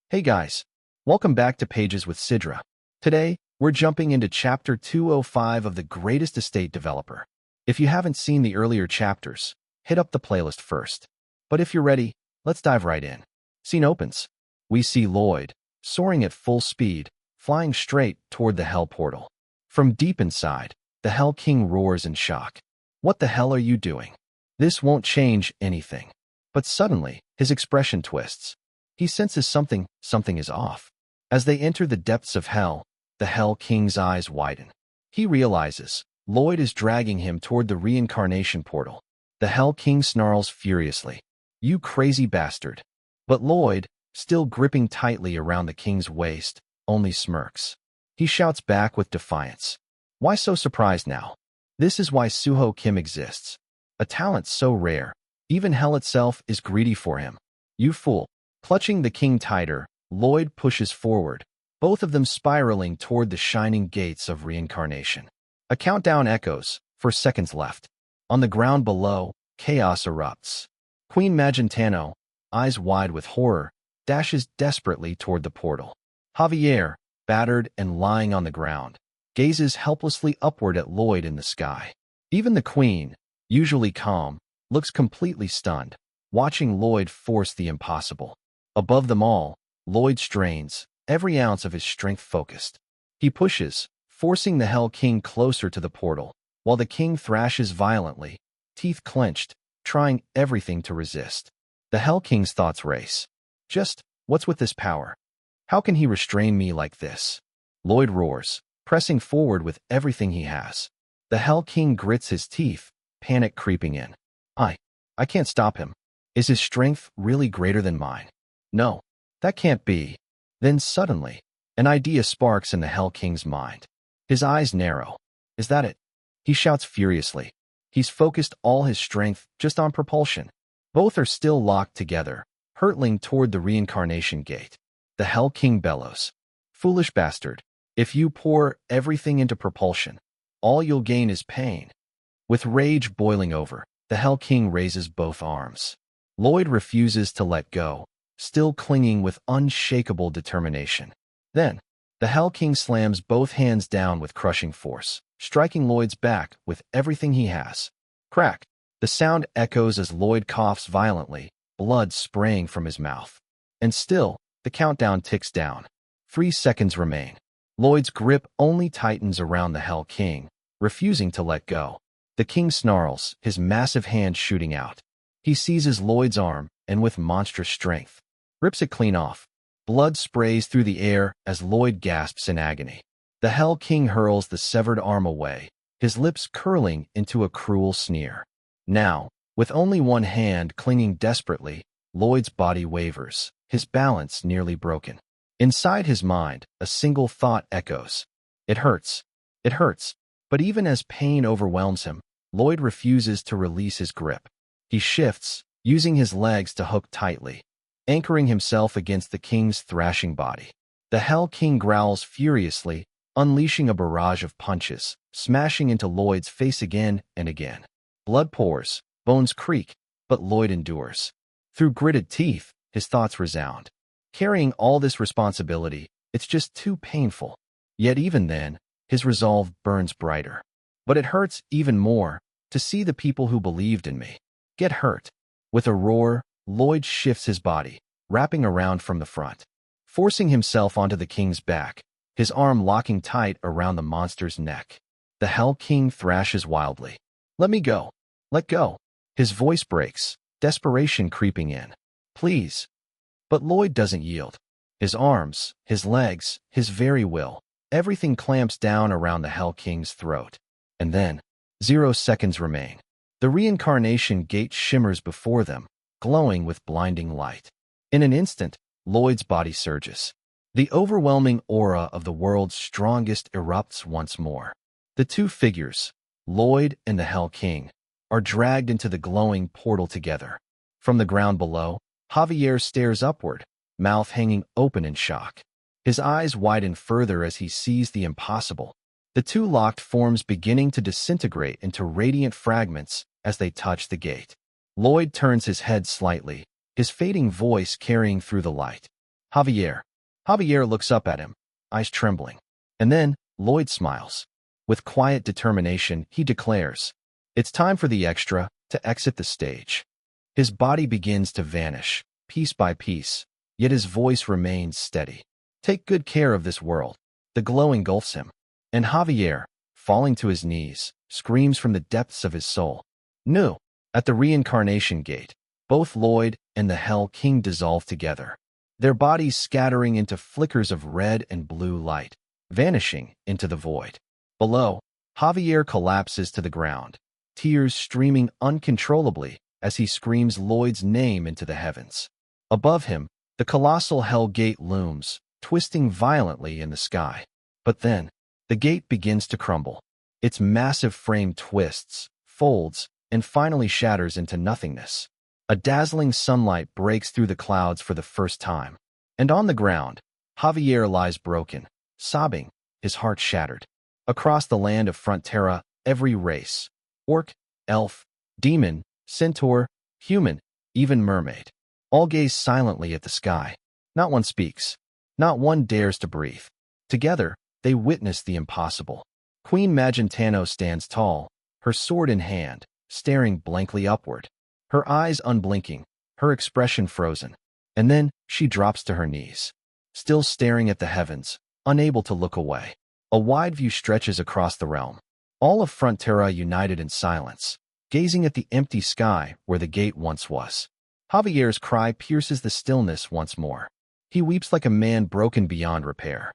Hey guys, welcome back to Pages with Sidra. Today, we're jumping into Chapter 205 of The Greatest Estate Developer. If you haven't seen the earlier chapters, hit up the playlist first. But if you're ready, let's dive right in. Scene opens. We see Lloyd, soaring at full speed, flying straight toward the Hell Portal. From deep inside, the Hell King roars in shock. What the hell are you doing? This won't change anything. But suddenly, his expression twists. He senses something is off. As they enter the depths of hell, the Hell King's eyes widen. He realizes Lloyd is dragging him toward the reincarnation portal. The Hell King snarls furiously. You crazy bastard. But Lloyd, still gripping tightly around the king's waist, only smirks. He shouts back with defiance. Why so surprised now? This is why Suho Kim exists. A talent so rare, even hell itself is greedy for him. You fool. Clutching the king tighter, Lloyd pushes forward, both of them spiraling toward the shining gates of reincarnation. A countdown echoes, 4 seconds left. On the ground below, chaos erupts. Queen Magentano, eyes wide with horror, dashes desperately toward the portal. Javier, battered and lying on the ground, gazes helplessly upward at Lloyd in the sky. Even the queen, usually calm, looks completely stunned, watching Lloyd force the impossible. Above them all, Lloyd strains, every ounce of his strength focused. He pushes, forcing the Hell King closer to the portal, while the king thrashes violently, teeth clenched, trying everything to resist. The Hell King's thoughts race. Just, what's with this power? How can he restrain me like this? Lloyd roars, pressing forward with everything he has. The Hell King grits his teeth, panic creeping in. I can't stop him. Is his strength really greater than mine? No, that can't be. Then suddenly, an idea sparks in the Hell King's mind. His eyes narrow. Is that it? He shouts furiously. He's focused all his strength just on propulsion. Both are still locked together, hurtling toward the reincarnation gate. The Hell King bellows. Foolish bastard. If you pour everything into propulsion, all you'll gain is pain. With rage boiling over, the Hell King raises both arms. Lloyd refuses to let go, still clinging with unshakable determination. Then, the Hell King slams both hands down with crushing force, striking Lloyd's back with everything he has. Crack! The sound echoes as Lloyd coughs violently, blood spraying from his mouth. And still, the countdown ticks down. 3 seconds remain. Lloyd's grip only tightens around the Hell King, refusing to let go. The king snarls, his massive hand shooting out. He seizes Lloyd's arm, and with monstrous strength, rips it clean off. Blood sprays through the air as Lloyd gasps in agony. The Hell King hurls the severed arm away, his lips curling into a cruel sneer. Now, with only one hand clinging desperately, Lloyd's body wavers, his balance nearly broken. Inside his mind, a single thought echoes. It hurts. It hurts. But even as pain overwhelms him, Lloyd refuses to release his grip. He shifts, using his legs to hook tightly, anchoring himself against the king's thrashing body. The Hell King growls furiously, unleashing a barrage of punches, smashing into Lloyd's face again and again. Blood pours, bones creak, but Lloyd endures. Through gritted teeth, his thoughts resound. Carrying all this responsibility, it's just too painful. Yet even then, his resolve burns brighter. But it hurts even more to see the people who believed in me get hurt. With a roar, Lloyd shifts his body, wrapping around from the front, forcing himself onto the king's back, his arm locking tight around the monster's neck. The Hell King thrashes wildly. Let me go. Let go. His voice breaks, desperation creeping in. Please. But Lloyd doesn't yield. His arms, his legs, his very will, everything clamps down around the Hell King's throat. And then, 0 seconds remain. The reincarnation gate shimmers before them, glowing with blinding light. In an instant, Lloyd's body surges. The overwhelming aura of the world's strongest erupts once more. The two figures, Lloyd and the Hell King, are dragged into the glowing portal together. From the ground below, Javier stares upward, mouth hanging open in shock. His eyes widen further as he sees the impossible. The two locked forms beginning to disintegrate into radiant fragments as they touch the gate. Lloyd turns his head slightly, his fading voice carrying through the light. Javier. Javier looks up at him, eyes trembling. And then, Lloyd smiles. With quiet determination, he declares, "It's time for the extra to exit the stage." His body begins to vanish, piece by piece, yet his voice remains steady. "Take good care of this world." The glow engulfs him. And Javier, falling to his knees, screams from the depths of his soul. No! At the reincarnation gate, both Lloyd and the Hell King dissolve together, their bodies scattering into flickers of red and blue light, vanishing into the void. Below, Javier collapses to the ground, tears streaming uncontrollably as he screams Lloyd's name into the heavens. Above him, the colossal Hell Gate looms, twisting violently in the sky. But then, the gate begins to crumble. Its massive frame twists, folds, and finally shatters into nothingness. A dazzling sunlight breaks through the clouds for the first time. And on the ground, Javier lies broken, sobbing, his heart shattered. Across the land of Frontera, every race, orc, elf, demon, centaur, human, even mermaid, all gaze silently at the sky. Not one speaks. Not one dares to breathe. Together, they witness the impossible. Queen Magentano stands tall, her sword in hand, staring blankly upward, her eyes unblinking, her expression frozen. And then she drops to her knees, still staring at the heavens, unable to look away. A wide view stretches across the realm, all of Frontera united in silence, gazing at the empty sky where the gate once was. Javier's cry pierces the stillness once more. He weeps like a man broken beyond repair.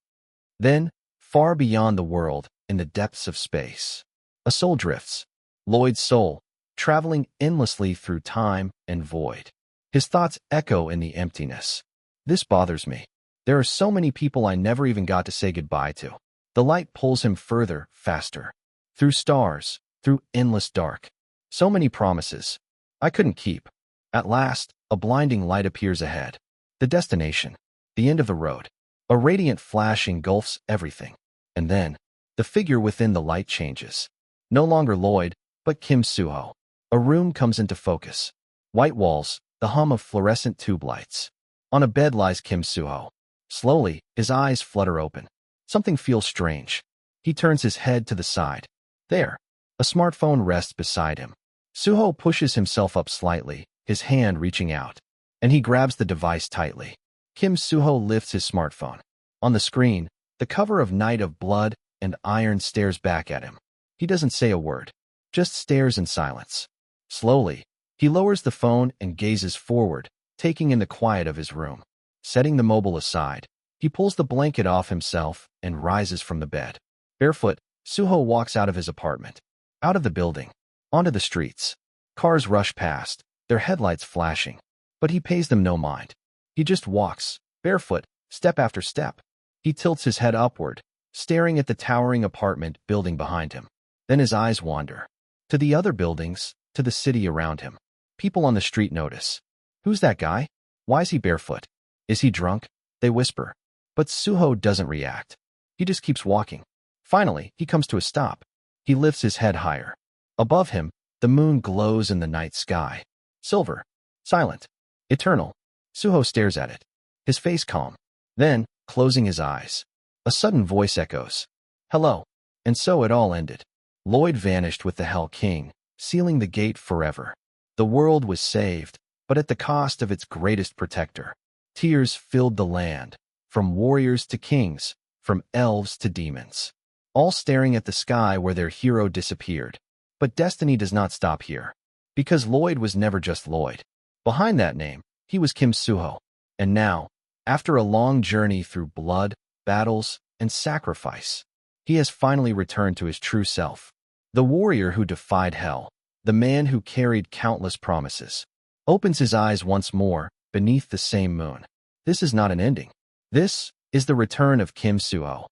Then, far beyond the world, in the depths of space, a soul drifts. Lloyd's soul, traveling endlessly through time and void. His thoughts echo in the emptiness. This bothers me. There are so many people I never even got to say goodbye to. The light pulls him further, faster. Through stars, through endless dark. So many promises I couldn't keep. At last, a blinding light appears ahead. The destination. The end of the road. A radiant flash engulfs everything. And then, the figure within the light changes. No longer Lloyd, but Kim Suho. A room comes into focus. White walls, the hum of fluorescent tube lights. On a bed lies Kim Suho. Slowly, his eyes flutter open. Something feels strange. He turns his head to the side. There, a smartphone rests beside him. Suho pushes himself up slightly, his hand reaching out, and he grabs the device tightly. Kim Suho lifts his smartphone. On the screen, the cover of Night of Blood and Iron stares back at him. He doesn't say a word, just stares in silence. Slowly, he lowers the phone and gazes forward, taking in the quiet of his room. Setting the mobile aside, he pulls the blanket off himself and rises from the bed. Barefoot, Suho walks out of his apartment, out of the building, onto the streets. Cars rush past, their headlights flashing, but he pays them no mind. He just walks, barefoot, step after step. He tilts his head upward, staring at the towering apartment building behind him. Then his eyes wander to the other buildings, to the city around him. People on the street notice. Who's that guy? Why is he barefoot? Is he drunk? They whisper. But Suho doesn't react. He just keeps walking. Finally, he comes to a stop. He lifts his head higher. Above him, the moon glows in the night sky. Silver, silent, eternal. Suho stares at it, his face calm. Then, closing his eyes, a sudden voice echoes. Hello. And so it all ended. Lloyd vanished with the Hell King, sealing the gate forever. The world was saved, but at the cost of its greatest protector. Tears filled the land, from warriors to kings, from elves to demons, all staring at the sky where their hero disappeared. But destiny does not stop here, because Lloyd was never just Lloyd. Behind that name, he was Kim Suho. And now, after a long journey through blood, battles, and sacrifice, he has finally returned to his true self. The warrior who defied hell, the man who carried countless promises, opens his eyes once more beneath the same moon. This is not an ending. This is the return of Kim Suho.